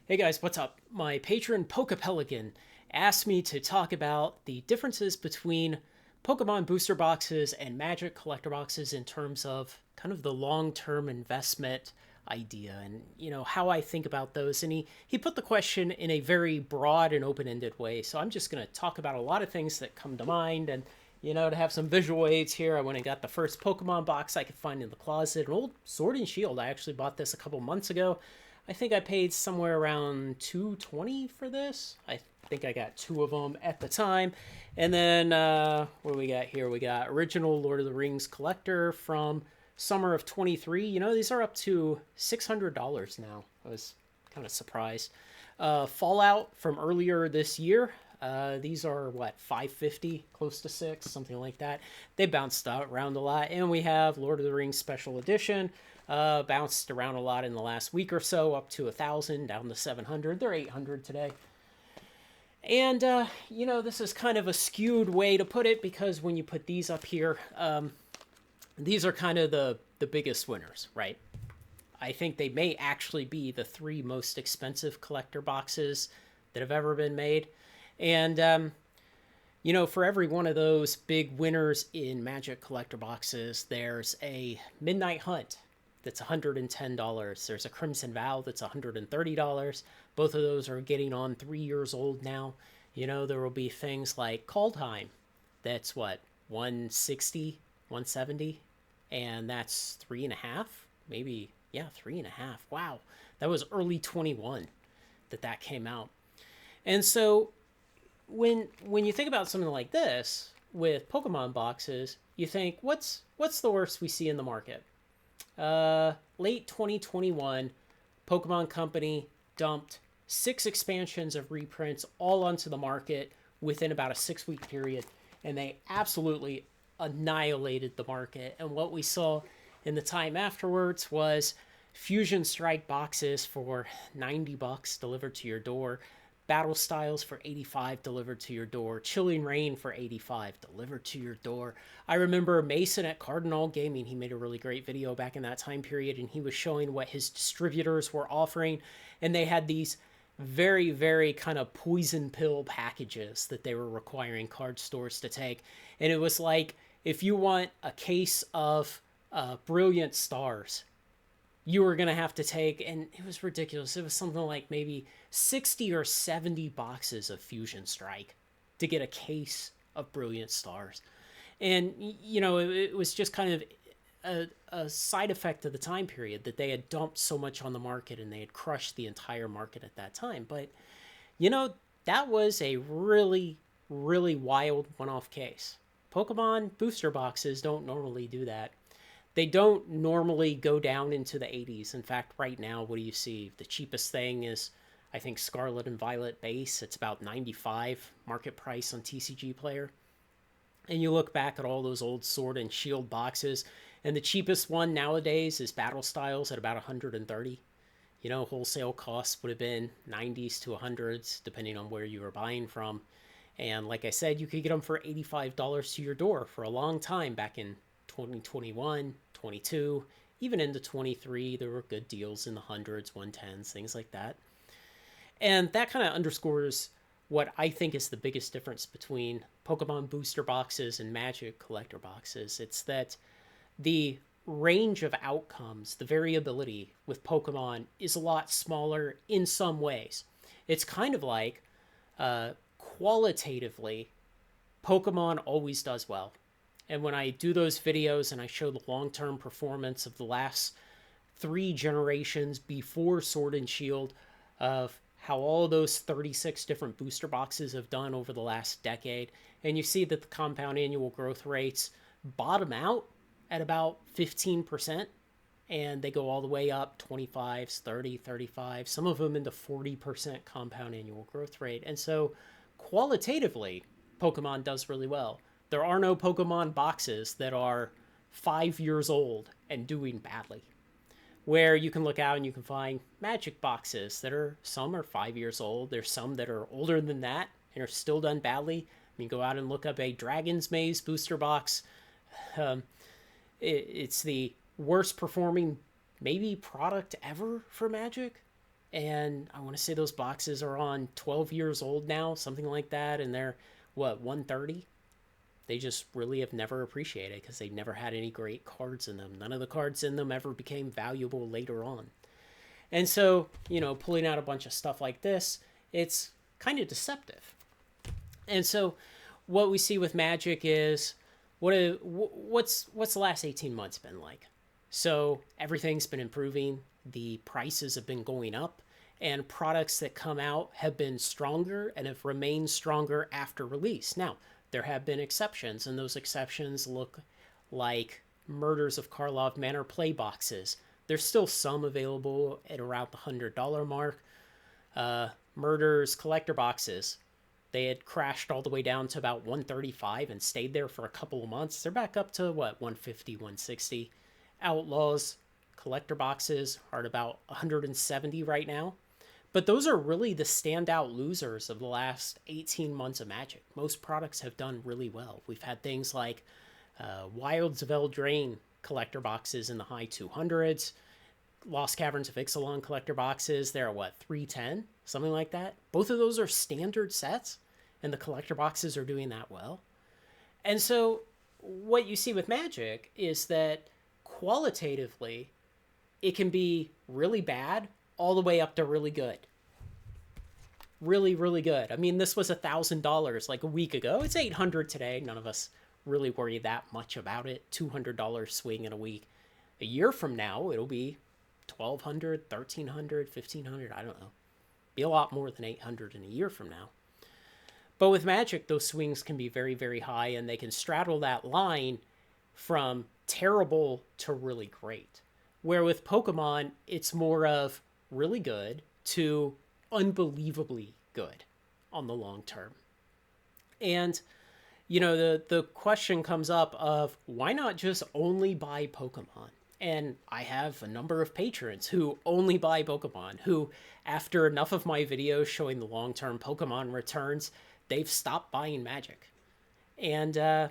Hey guys, what's up? My patron Pokepelican asked me to talk about the differences between Pokemon booster boxes and Magic collector boxes in terms of kind of the long-term investment idea and how I think about those. And he put the question in a very broad and open-ended way. So I'm just going to talk about a lot of things that come to mind. And to have some visual aids here, I went and got the first Pokemon box I could find in the closet, an old Sword and Shield. I actually bought this a couple months ago. I think I paid somewhere around $220 for this. I think I got two of them at the time. And then what do we got here? We got original Lord of the Rings collector from summer of 23. These are up to $600 now. I was kind of surprised. Fallout from earlier this year. These are what, 550, close to 6, something like that. They bounced out around a lot. And we have Lord of the Rings Special Edition. Bounced around a lot in the last week or so, up to 1,000, down to 700. They're 800 today. And, this is kind of a skewed way to put it because when you put these up here, these are kind of the biggest winners, right? I think they may actually be the three most expensive collector boxes that have ever been made. And, for every one of those big winners in Magic collector boxes, there's a Midnight Hunt that's $110. There's a Crimson Vow that's $130. Both of those are getting on 3 years old now. There will be things like Kaldheim. That's what, 160, 170? And that's 3.5? Maybe, yeah, 3.5. Wow. That was early 21 that came out. And so when you think about something like this with Pokemon boxes, you think, what's the worst we see in the market? Late 2021, Pokemon Company dumped 6 expansions of reprints all onto the market within about a 6-week period, and they absolutely annihilated the market. And what we saw in the time afterwards was Fusion Strike boxes for $90 delivered to your door, Battle Styles for $85 delivered to your door, Chilling Reign for $85 delivered to your door. I remember Mason at Cardinal Gaming, he made a really great video back in that time period, and he was showing what his distributors were offering, and they had these very, very kind of poison pill packages that they were requiring card stores to take. And it was like, if you want a case of Brilliant Stars, you were going to have to take, and it was ridiculous. It was something like maybe 60 or 70 boxes of Fusion Strike to get a case of Brilliant Stars. And, it was just kind of a side effect of the time period that they had dumped so much on the market and they had crushed the entire market at that time. But, that was a really, really wild one-off case. Pokemon booster boxes don't normally do that. They don't normally go down into the 80s. In fact, right now, what do you see? The cheapest thing is, I think, Scarlet and Violet base. It's about $95 market price on TCG Player. And you look back at all those old Sword and Shield boxes, and the cheapest one nowadays is Battle Styles at about $130. Wholesale costs would have been 90s to 100s, depending on where you were buying from. And like I said, you could get them for $85 to your door for a long time back in 2021, 22, even into 23. There were good deals in the hundreds, 110s, things like that. And that kind of underscores what I think is the biggest difference between Pokemon booster boxes and Magic collector boxes. It's that the range of outcomes, the variability with Pokemon is a lot smaller in some ways. It's kind of like qualitatively, Pokemon always does well. And when I do those videos and I show the long-term performance of the last 3 generations before Sword and Shield, of how all those 36 different booster boxes have done over the last decade, and you see that the compound annual growth rates bottom out at about 15%, and they go all the way up 25s, 30, 35, some of them into 40% compound annual growth rate. And so qualitatively, Pokemon does really well. There are no Pokemon boxes that are 5 years old and doing badly. Where you can look out and you can find Magic boxes that are, some are 5 years old. There's some that are older than that and are still done badly. I mean, go out and look up a Dragon's Maze booster box. It's the worst performing maybe product ever for Magic. And I want to say those boxes are on 12 years old now, something like that. And they're, what, 130? They just really have never appreciated because they've never had any great cards in them. None of the cards in them ever became valuable later on. And so, pulling out a bunch of stuff like this, it's kind of deceptive. And so what we see with Magic is what's the last 18 months been like? So everything's been improving, the prices have been going up, and products that come out have been stronger and have remained stronger after release. Now, there have been exceptions, and those exceptions look like Murders of Karlov Manor play boxes. There's still some available at around the $100 mark. Murders collector boxes, they had crashed all the way down to about 135 and stayed there for a couple of months. They're back up to what, 150, 160. Outlaws collector boxes are at about 170 right now. But those are really the standout losers of the last 18 months of Magic. Most products have done really well. We've had things like Wilds of Eldraine collector boxes in the high 200s. Lost Caverns of Ixalan collector boxes, they're what, 310? Something like that. Both of those are standard sets, and the collector boxes are doing that well. And so what you see with Magic is that qualitatively, it can be really bad all the way up to really good. Really, really good. I mean, this was $1,000 like a week ago. It's $800 today. None of us really worry that much about it. $200 swing in a week. A year from now, it'll be $1,200, $1,300, $1,500. I don't know. Be a lot more than $800 in a year from now. But with Magic, those swings can be very, very high, and they can straddle that line from terrible to really great. Where with Pokemon, it's more of really good to unbelievably good on the long term. And, the question comes up of why not just only buy Pokemon? And I have a number of patrons who only buy Pokemon, who, after enough of my videos showing the long-term Pokemon returns, they've stopped buying Magic. And the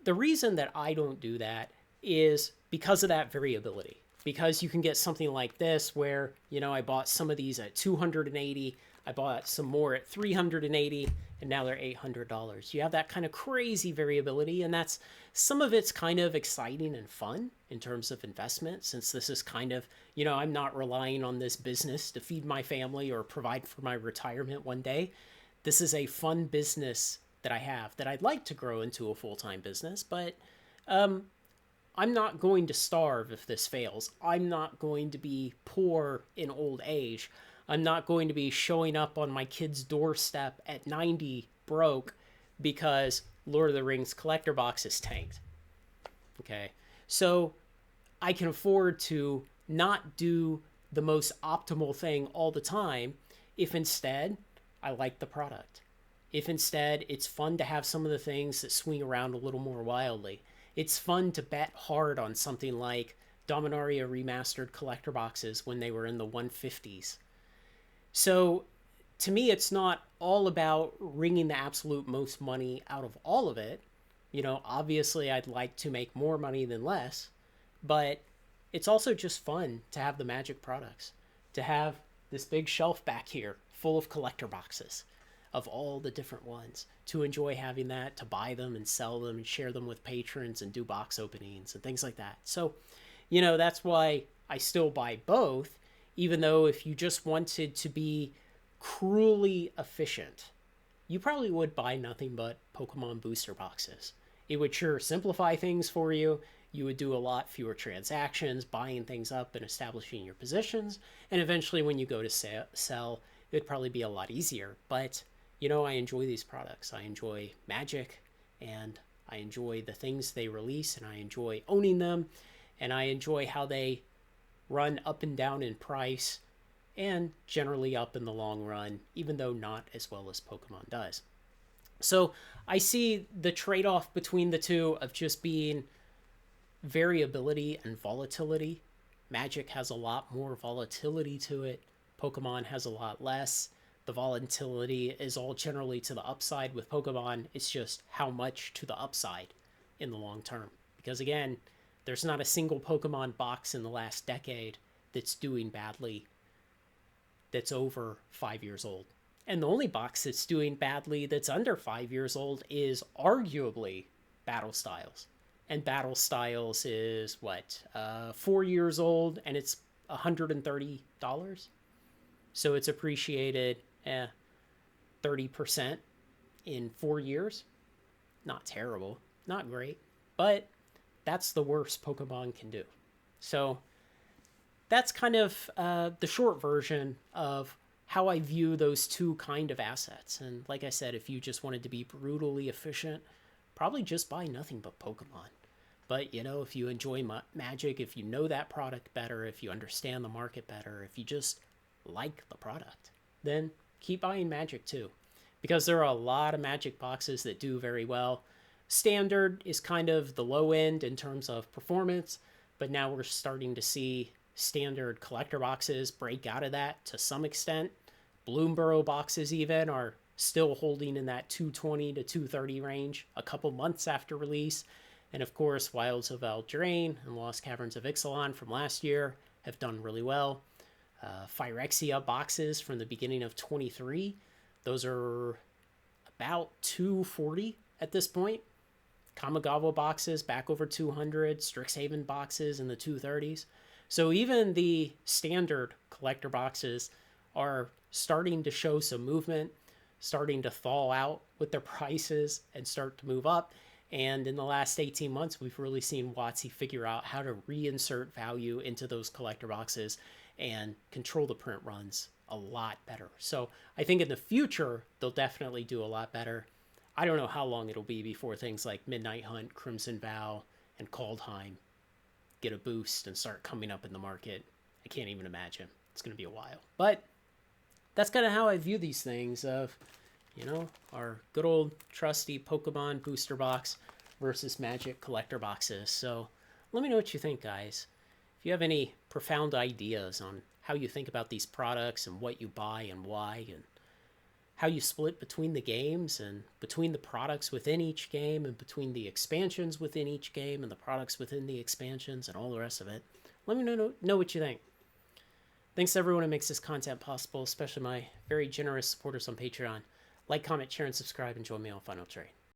reason that I don't do that is because of that variability. Because you can get something like this where, I bought some of these at $280, I bought some more at $380, and now they're $800. You have that kind of crazy variability, and that's, some of it's kind of exciting and fun in terms of investment, since this is kind of, I'm not relying on this business to feed my family or provide for my retirement one day. This is a fun business that I have that I'd like to grow into a full-time business, but I'm not going to starve if this fails. I'm not going to be poor in old age. I'm not going to be showing up on my kid's doorstep at 90 broke because Lord of the Rings collector box is tanked. Okay, so I can afford to not do the most optimal thing all the time if instead I like the product. If instead it's fun to have some of the things that swing around a little more wildly. It's fun to bet hard on something like Dominaria Remastered collector boxes when they were in the 150s. So to me, it's not all about wringing the absolute most money out of all of it. Obviously I'd like to make more money than less, but it's also just fun to have the Magic products, to have this big shelf back here full of collector boxes of all the different ones, to enjoy having that, to buy them and sell them and share them with patrons and do box openings and things like that. So, that's why I still buy both, even though if you just wanted to be cruelly efficient, you probably would buy nothing but Pokemon booster boxes. It would sure simplify things for you. You would do a lot fewer transactions, buying things up and establishing your positions. And eventually when you go to sell, it would probably be a lot easier. But I enjoy these products. I enjoy Magic, and I enjoy the things they release, and I enjoy owning them, and I enjoy how they run up and down in price, and generally up in the long run, even though not as well as Pokemon does. So I see the trade-off between the two of just being variability and volatility. Magic has a lot more volatility to it. Pokemon has a lot less. The volatility is all generally to the upside with Pokemon. It's just how much to the upside in the long term. Because again, there's not a single Pokemon box in the last decade that's doing badly that's over 5 years old. And the only box that's doing badly that's under 5 years old is arguably Battle Styles. And Battle Styles is what, 4 years old, and it's $130. So it's appreciated 30% in 4 years. Not terrible, not great, but that's the worst Pokemon can do. So that's kind of the short version of how I view those two kind of assets. And like I said, if you just wanted to be brutally efficient, probably just buy nothing but Pokemon. But, you know, if you enjoy Magic, if you know that product better, if you understand the market better, if you just like the product, then keep buying Magic too. Because there are a lot of Magic boxes that do very well. Standard is kind of the low end in terms of performance, but now we're starting to see standard collector boxes break out of that to some extent. Bloomborough boxes even are still holding in that 220 to 230 range a couple months after release. And of course, Wilds of Eldraine and Lost Caverns of Ixalan from last year have done really well. Phyrexia boxes from the beginning of 23, those are about 240 at this point. Kamigawa boxes back over 200, Strixhaven boxes in the 230s. So even the standard collector boxes are starting to show some movement, starting to thaw out with their prices and start to move up. And in the last 18 months, we've really seen WotC figure out how to reinsert value into those collector boxes and control the print runs a lot better. So I think in the future, they'll definitely do a lot better. I don't know how long it'll be before things like Midnight Hunt, Crimson Vow, and Kaldheim get a boost and start coming up in the market. I can't even imagine. It's going to be a while. But that's kind of how I view these things of, you know, our good old trusty Pokemon booster box versus Magic collector boxes. So let me know what you think, guys. If you have any profound ideas on how you think about these products and what you buy and why, and how you split between the games and between the products within each game and between the expansions within each game and the products within the expansions and all the rest of it, let me know what you think. Thanks to everyone who makes this content possible, especially my very generous supporters on Patreon. Like, comment, share, and subscribe, and join me on Final Trade.